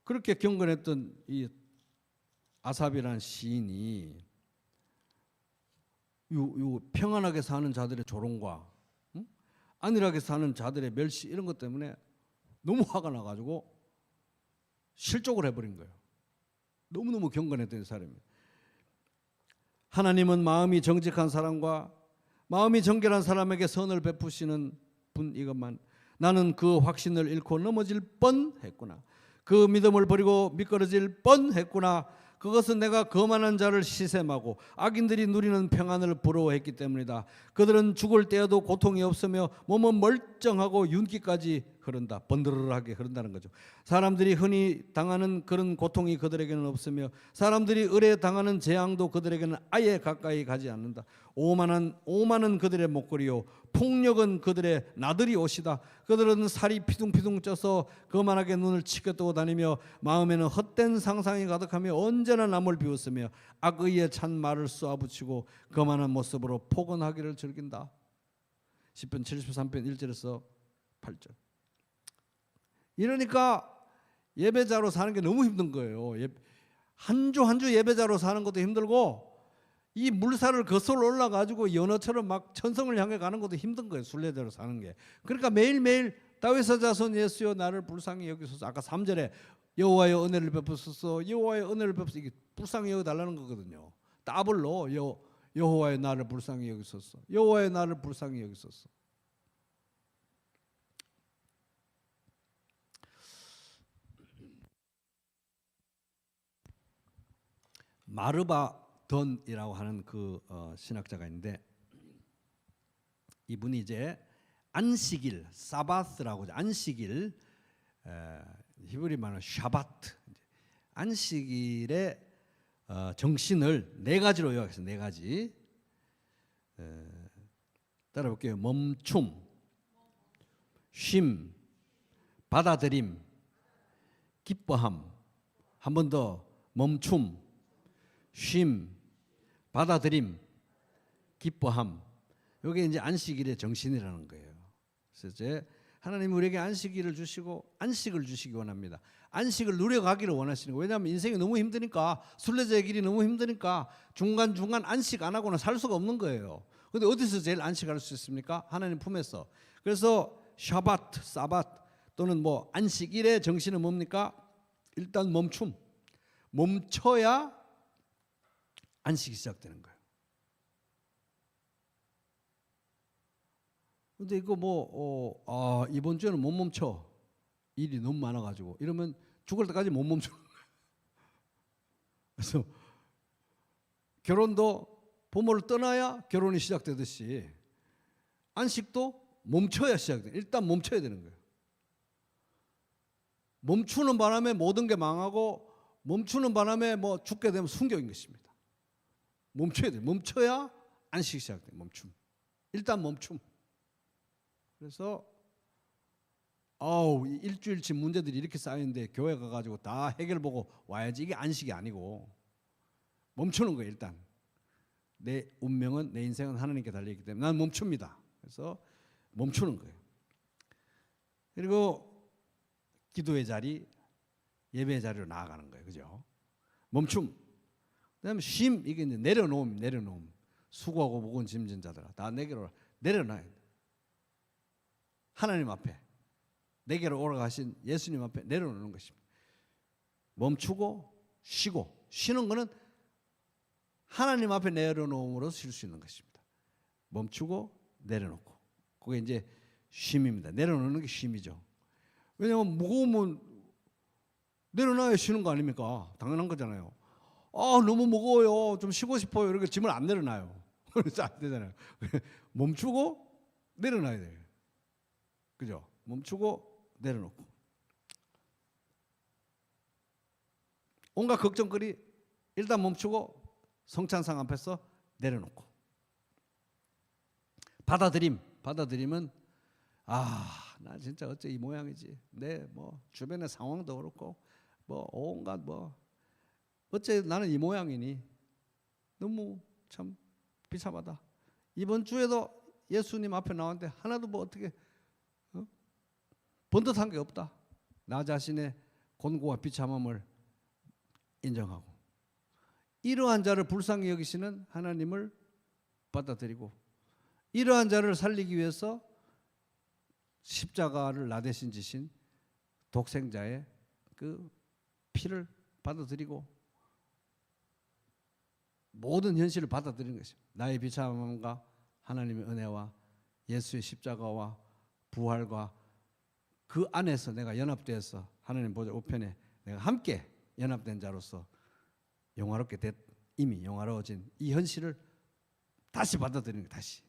그렇게 경건했던 이 아삽이라는 시인이 요 평안하게 사는 자들의 조롱과 안일하게 사는 자들의 멸시 이런 것 때문에 너무 화가 나가지고 실족을 해버린 거예요. 너무너무 경건했던 사람이. 하나님은 마음이 정직한 사람과 마음이 정결한 사람에게 선을 베푸시는 분 이것만. 나는 그 확신을 잃고 넘어질 뻔했구나. 그 믿음을 버리고 미끄러질 뻔했구나. 그것은 내가 거만한 자를 시샘하고 악인들이 누리는 평안을 부러워했기 때문이다. 그들은 죽을 때에도 고통이 없으며 몸은 멀쩡하고 윤기까지 흐른다. 번드르르하게 흐른다는 거죠. 사람들이 흔히 당하는 그런 고통이 그들에게는 없으며 사람들이 을에 당하는 재앙도 그들에게는 아예 가까이 가지 않는다. 오만은 그들의 목걸이요 폭력은 그들의 나들이 옷이다. 그들은 살이 피둥피둥 쪄서 거만하게 눈을 치켜뜨고 다니며 마음에는 헛된 상상이 가득하며 언제나 남을 비웃으며 악의에 찬 말을 쏘아붙이고 거만한 모습으로 포근하기를 즐긴다. 시편 73편 1절에서 8절. 이러니까 예배자로 사는 게 너무 힘든 거예요. 한 주 한 주 예배자로 사는 것도 힘들고 이 물살을 거슬러 올라가지고 연어처럼 막 천성을 향해 가는 것도 힘든 거예요. 순례자로 사는 게. 그러니까 매일매일 다윗의 자손 예수여 나를 불쌍히 여기소서. 아까 3절에 여호와의 은혜를 베푸소서. 여호와의 은혜를 베푸소서. 이게 불쌍히 여기달라는 거거든요. 더블로 여호와의 나를 불쌍히 여기소서. 여호와의 나를 불쌍히 여기소서. 마르바 던이라고 하는 그 신학자가 있는데 이분이 이제 안식일, 사바스라고 하죠. 안식일, 히브리 말로 샤바트, 안식일의 정신을 네 가지로 요약해서 네 가지. 따라볼게요. 멈춤, 쉼, 받아들임, 기뻐함. 한 번 더. 멈춤, 쉼, 받아들임, 기뻐함. 이게 이제 안식일의 정신이라는 거예요. 그래서 이제 하나님 우리에게 안식일을 주시고 안식을 주시기 원합니다. 안식을 누려가기를 원하시는 거예요. 왜냐하면 인생이 너무 힘드니까, 순례자의 길이 너무 힘드니까 중간중간 안식 안 하고는 살 수가 없는 거예요. 그런데 어디서 제일 안식할 수 있습니까? 하나님 품에서. 그래서 샤바트, 사바트 또는 뭐 안식일의 정신은 뭡니까? 일단 멈춤. 멈춰야 안식이 시작되는 거예요. 근데 이거 이번 주에는 못 멈춰. 일이 너무 많아가지고. 이러면 죽을 때까지 못 멈추는 거예요. 그래서 결혼도 부모를 떠나야 결혼이 시작되듯이 안식도 멈춰야 시작돼요. 일단 멈춰야 되는 거예요. 멈추는 바람에 모든 게 망하고 멈추는 바람에 뭐 죽게 되면 순교인 것입니다. 멈춰야 돼요. 멈춰야 안식이 시작돼요. 멈춤. 일단 멈춤. 그래서 일주일치 문제들이 이렇게 쌓이는데 교회 가가지고 다 해결보고 와야지. 이게 안식이 아니고 멈추는 거예요. 일단 내 운명은, 내 인생은 하나님께 달려있기 때문에 난 멈춥니다. 그래서 멈추는 거예요. 그리고 기도의 자리, 예배의 자리로 나아가는 거예요. 그죠? 멈춤. 그다음에 쉼. 이게 이제 내려놓음. 수고하고 무거운 짐진 자들아 다 내게로 내려놔야 돼. 하나님 앞에, 내게로 오라가신 예수님 앞에 내려놓는 것입니다. 멈추고 쉬고. 쉬는 것은 하나님 앞에 내려놓음으로 쉴 수 있는 것입니다. 멈추고 내려놓고. 그게 이제 쉼입니다. 내려놓는 게 쉼이죠. 왜냐하면 무거우면 내려놔야 쉬는 거 아닙니까? 당연한 거잖아요. 너무 무거워요. 좀 쉬고 싶어요. 이렇게 짐을 안 내려놔요. 그래서 안 되잖아요. 멈추고 내려놔야 돼요. 그죠? 멈추고 내려놓고. 온갖 걱정거리 일단 멈추고 성찬상 앞에서 내려놓고. 받아들임은 나 진짜 어째 이 모양이지. 내 뭐 주변의 상황도 그렇고 뭐 온갖 어째 나는 이 모양이니. 너무 참 비참하다. 이번 주에도 예수님 앞에 나왔는데 하나도 뭐 어떻게 번듯한 게 없다. 나 자신의 곤고와 비참함을 인정하고 이러한 자를 불쌍히 여기시는 하나님을 받아들이고 이러한 자를 살리기 위해서 십자가를 나 대신 지신 독생자의 그 피를 받아들이고 모든 현실을 받아들이는 것입니다. 나의 비참함과 하나님의 은혜와 예수의 십자가와 부활과 그 안에서 내가 연합되어서 하나님 보좌 우편에 내가 함께 연합된 자로서 영화롭게 이미 영화로워진 이 현실을 다시 받아들이는 거예요. 다시.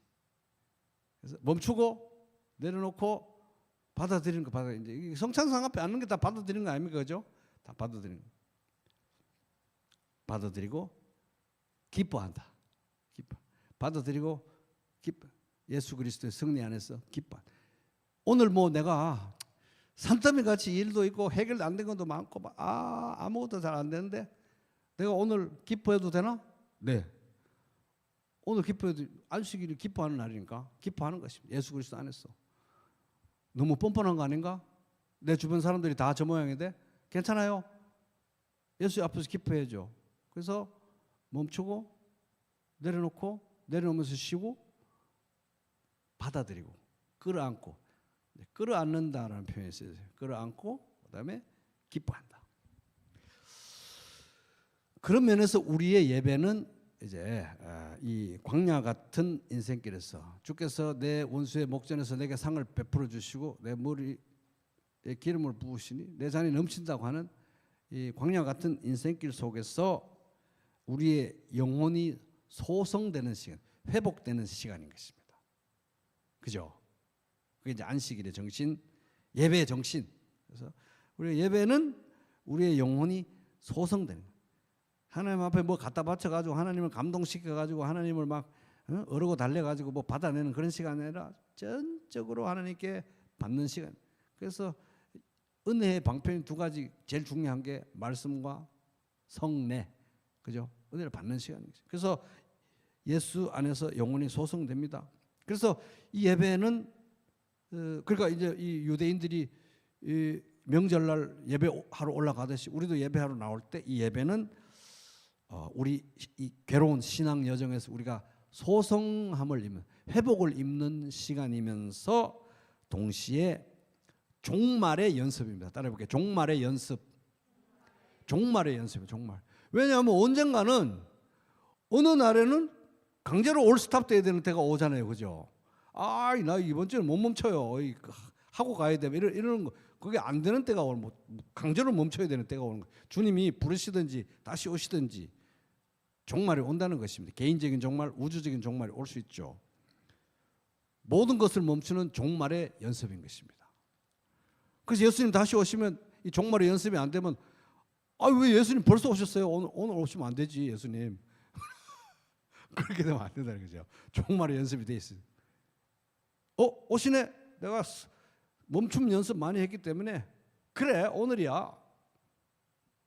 그래서 멈추고 내려놓고 받아들이는 거 이제 성찬상 앞에 앉는 게 다 받아들이는 거 아닙니까? 그죠? 다 받아들이는 거. 받아들이고 기뻐한다. 받아들이고 기뻐. 예수 그리스도의 승리 안에서 기뻐. 오늘 뭐 내가 산더미 같이 일도 있고 해결 안 된 것도 많고 아무것도 잘 안 되는데 내가 오늘 기뻐해도 되나? 네. 오늘 기뻐해도 안식일이 기뻐하는 날이니까 기뻐하는 것입니다. 예수 그리스도 안에서. 너무 뻔뻔한 거 아닌가? 내 주변 사람들이 다 저 모양인데 괜찮아요. 예수 앞에서 기뻐해야죠. 그래서 멈추고 내려놓으면서 쉬고 받아들이고 끌어안고. 끌어안는다라는 표현이 있어요. 끌어안고 그다음에 기뻐한다. 그런 면에서 우리의 예배는 이제 이 광야 같은 인생길에서 주께서 내 원수의 목전에서 내게 상을 베풀어 주시고 내 머리에 기름을 부으시니 내 잔이 넘친다고 하는 이 광야 같은 인생길 속에서 우리의 영혼이 소성되는 시간, 회복되는 시간인 것입니다. 그죠? 그게 이제 안식일의 정신, 예배의 정신. 그래서 우리의 예배는 우리의 영혼이 소성되는 거예요. 하나님 앞에 뭐 갖다 바쳐가지고 하나님을 감동시켜가지고 하나님을 막 어르고 달래가지고 뭐 받아내는 그런 시간이 아니라 전적으로 하나님께 받는 시간. 그래서 은혜의 방편이 두 가지 제일 중요한 게 말씀과 성례, 그죠? 은혜를 받는 시간이죠. 그래서 예수 안에서 영혼이 소성됩니다. 그래서 이 예배는 그러니까 이제 이 유대인들이 이 명절날 예배하러 올라가듯이 우리도 예배하러 나올 때 이 예배는 우리 이 괴로운 신앙 여정에서 우리가 소성함을 입는 회복을 입는 시간이면서 동시에 종말의 연습입니다. 따라해볼게요. 종말의 연습. 종말의 연습이에요. 종말. 왜냐하면 언젠가는 어느 날에는 강제로 올스탑 돼야 되는 때가 오잖아요. 그죠? 아, 나 이번 주에 못 멈춰요. 하고 가야 돼. 이러는 거. 그게 안 되는 때가 오는 거. 강제로 멈춰야 되는 때가 오는 거. 주님이 부르시든지 다시 오시든지 종말이 온다는 것입니다. 개인적인 종말, 우주적인 종말이 올 수 있죠. 모든 것을 멈추는 종말의 연습인 것입니다. 그래서 예수님 다시 오시면 이 종말의 연습이 안 되면 왜 예수님 벌써 오셨어요? 오늘 오시면 안 되지 예수님. 그렇게 되면 안 된다는 거죠. 종말의 연습이 돼 있어요. 오시네. 내가 멈춤 연습 많이 했기 때문에 그래 오늘이야.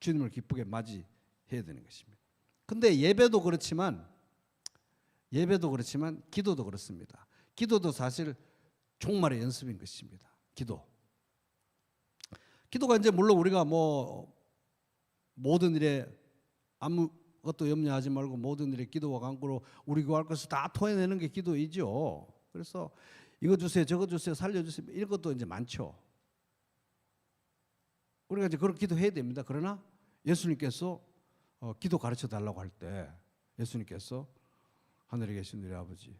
주님을 기쁘게 맞이해야 되는 것입니다. 근데 예배도 그렇지만 기도도 그렇습니다. 기도도 사실 종말의 연습인 것입니다. 기도가 이제 물론 우리가 뭐 모든 일에 아무것도 염려하지 말고 모든 일에 기도와 간구로 우리 구할 것을 다 토해내는 게 기도이죠. 그래서 이거 주세요, 저거 주세요, 살려주세요 이런 것도 이제 많죠. 우리가 이제 그런 기도해야 됩니다. 그러나 예수님께서 기도 가르쳐 달라고 할 때 예수님께서 하늘에 계신 우리 아버지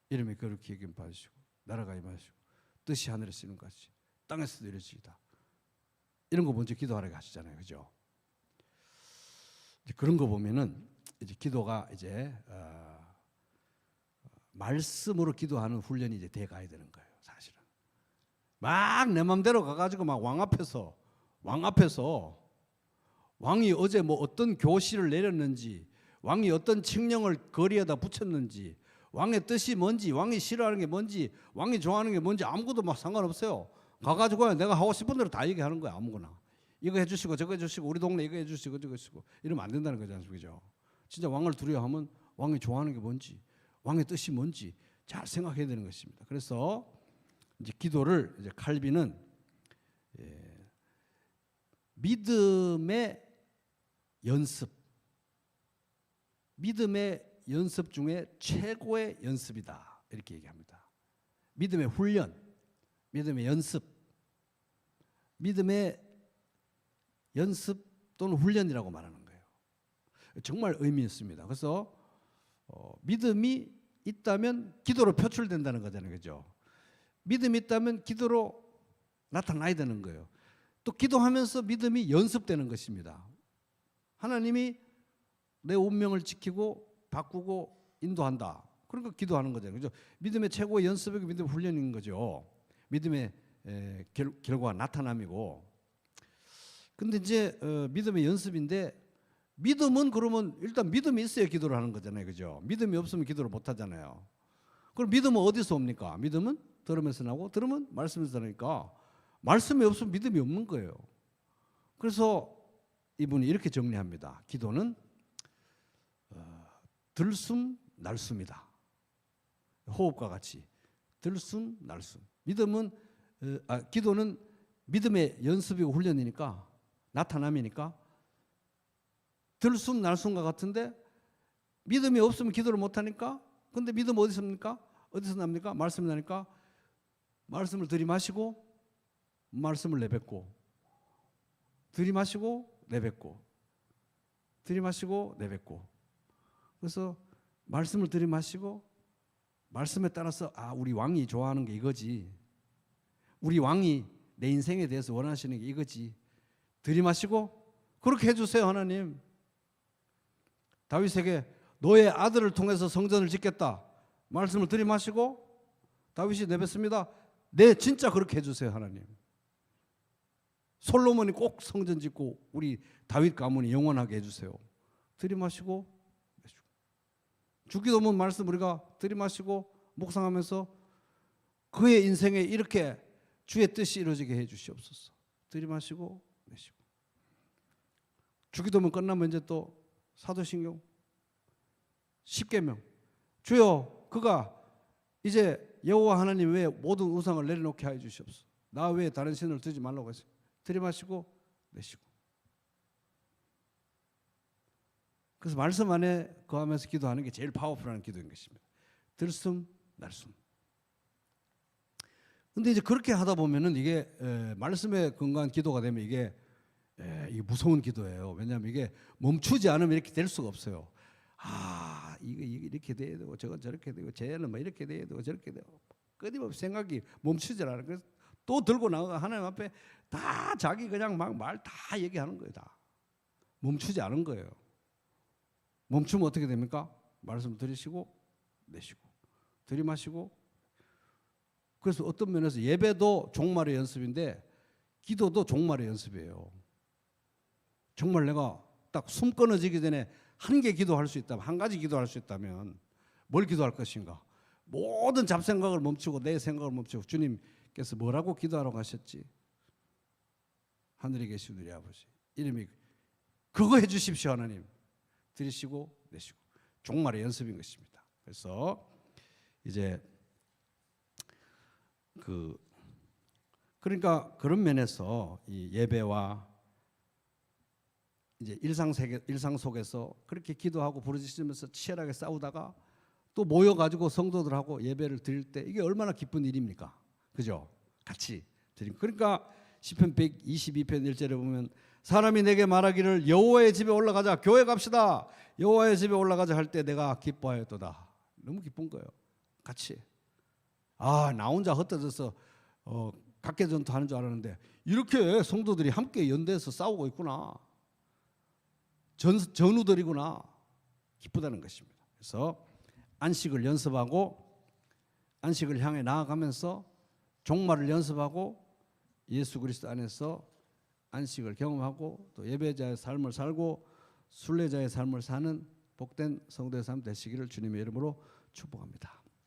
이름이 거룩히 여김 받으시고 나라가 임하시고 뜻이 하늘에서 이룬 것 같이 땅에서도 이루어지이다. 이런 거 먼저 기도하라고 하시잖아요. 그죠? 이제 그런 거 보면은 이제 기도가 이제 말씀으로 기도하는 훈련이 이제 돼 가야 되는 거예요. 사실은 막 내 마음대로 가가지고 막 왕 앞에서 왕이 어제 뭐 어떤 교시를 내렸는지 왕이 어떤 칙령을 거리에다 붙였는지 왕의 뜻이 뭔지 왕이 싫어하는 게 뭔지 왕이 좋아하는 게 뭔지 아무것도 막 상관없어요. 가가지고 내가 하고 싶은 대로 다 얘기하는 거야. 아무거나 이거 해주시고 저거 해주시고 우리 동네 이거 해주시고 저거 해주시고 이러면 안 된다는 거지 않습니까? 진짜 왕을 두려워하면 왕이 좋아하는 게 뭔지 왕의 뜻이 뭔지 잘 생각해야 되는 것입니다. 그래서 이제 기도를 이제 칼빈은 믿음의 연습 중에 최고의 연습이다 이렇게 얘기합니다. 믿음의 훈련, 믿음의 연습 또는 훈련이라고 말하는 거예요. 정말 의미 있습니다. 그래서 믿음이 있다면 기도로 표출된다는 거잖아요. 그죠? 믿음이 있다면 기도로 나타나야 되는 거예요. 또 기도하면서 믿음이 연습되는 것입니다. 하나님이 내 운명을 지키고 바꾸고 인도한다. 그러니까 기도하는 거잖아요. 그죠? 믿음의 최고의 연습이 믿음의 훈련인 거죠. 믿음의 결과가 나타남이고. 근데 이제 믿음의 연습인데 믿음은 그러면 일단 믿음이 있어야 기도를 하는 거잖아요. 그죠? 믿음이 없으면 기도를 못 하잖아요. 그럼 믿음은 어디서 옵니까? 믿음은 들으면서 나고 들으면 말씀에서 나니까 말씀이 없으면 믿음이 없는 거예요. 그래서 이분이 이렇게 정리합니다. 기도는 들숨 날숨이다. 호흡과 같이 들숨 날숨. 기도는 믿음의 연습이고 훈련이니까 나타남이니까 들숨 날숨과 같은데 믿음이 없으면 기도를 못 하니까 근데 믿음 어디서 납니까? 어디서 납니까? 말씀이 나니까 말씀을 들이마시고 말씀을 내뱉고 들이마시고 내뱉고 들이마시고 내뱉고 그래서 말씀을 들이마시고 말씀에 따라서 우리 왕이 좋아하는 게 이거지 우리 왕이 내 인생에 대해서 원하시는 게 이거지 들이마시고 그렇게 해주세요 하나님. 다윗에게 너의 아들을 통해서 성전을 짓겠다 말씀을 들이마시고 다윗이 내뱉습니다. 네 진짜 그렇게 해주세요 하나님. 솔로몬이 꼭 성전 짓고 우리 다윗 가문이 영원하게 해주세요. 들이마시고 주기도문 말씀 우리가 들이마시고 묵상하면서 그의 인생에 이렇게 주의 뜻이 이루어지게 해 주시옵소서. 들이마시고 내쉬고. 주기도문 끝나면 이제 또 사도신경 10계명. 주여 그가 이제 여호와 하나님 외에 모든 우상을 내려놓게 하여 주시옵소서. 나 외에 다른 신을 두지 말라고 했어요. 들이마시고 내쉬고. 그래서 말씀 안에 거하면서 기도하는 게 제일 파워풀한 기도인 것입니다. 들숨 날숨. 근데 이제 그렇게 하다 보면은 이게 말씀에 근거한 기도가 되면 이게 무서운 기도예요. 왜냐하면 이게 멈추지 않으면 이렇게 될 수가 없어요. 아, 이게 이렇게 돼야 되고 저건 저렇게 되고 쟤는 뭐 이렇게 돼야 되고 저렇게 되고 끊임없이 생각이 멈추질 않아요. 그래서 또 들고 나가 하나님 앞에 다 자기 그냥 막 말 다 얘기하는 거예요. 다 멈추지 않은 거예요. 멈추면 어떻게 됩니까? 말씀 들으시고 내쉬고 들이마시고. 그래서 어떤 면에서 예배도 종말의 연습인데 기도도 종말의 연습이에요. 정말 내가 딱 숨 끊어지기 전에 한 개 기도할 수 있다면, 한 가지 기도할 수 있다면 뭘 기도할 것인가? 모든 잡생각을 멈추고 내 생각을 멈추고 주님께서 뭐라고 기도하라고 하셨지? 하늘에 계신 우리 아버지 이름이 그거 해 주십시오. 하나님 들으시고 내쉬고. 종말의 연습인 것입니다. 그래서 이제 그러니까 그런 면에서 이 예배와 이제 일상 속에서 그렇게 기도하고 부르짖으면서 치열하게 싸우다가 또 모여가지고 성도들하고 예배를 드릴 때 이게 얼마나 기쁜 일입니까? 그죠? 같이 드리고. 그러니까 시편 122편 1절에 보면 사람이 내게 말하기를 여호와의 집에 올라가자, 교회 갑시다, 여호와의 집에 올라가자 할 때 내가 기뻐하였도다. 너무 기쁜 거예요. 같이. 아, 나 혼자 흩어져서 각계전투하는 줄 알았는데 이렇게 성도들이 함께 연대해서 싸우고 있구나. 전우들이구나. 기쁘다는 것입니다. 그래서 안식을 연습하고 안식을 향해 나아가면서 종말을 연습하고 예수 그리스도 안에서 안식을 경험하고 또 예배자의 삶을 살고 순례자의 삶을 사는 복된 성도의 삶 되시기를 주님의 이름으로 축복합니다.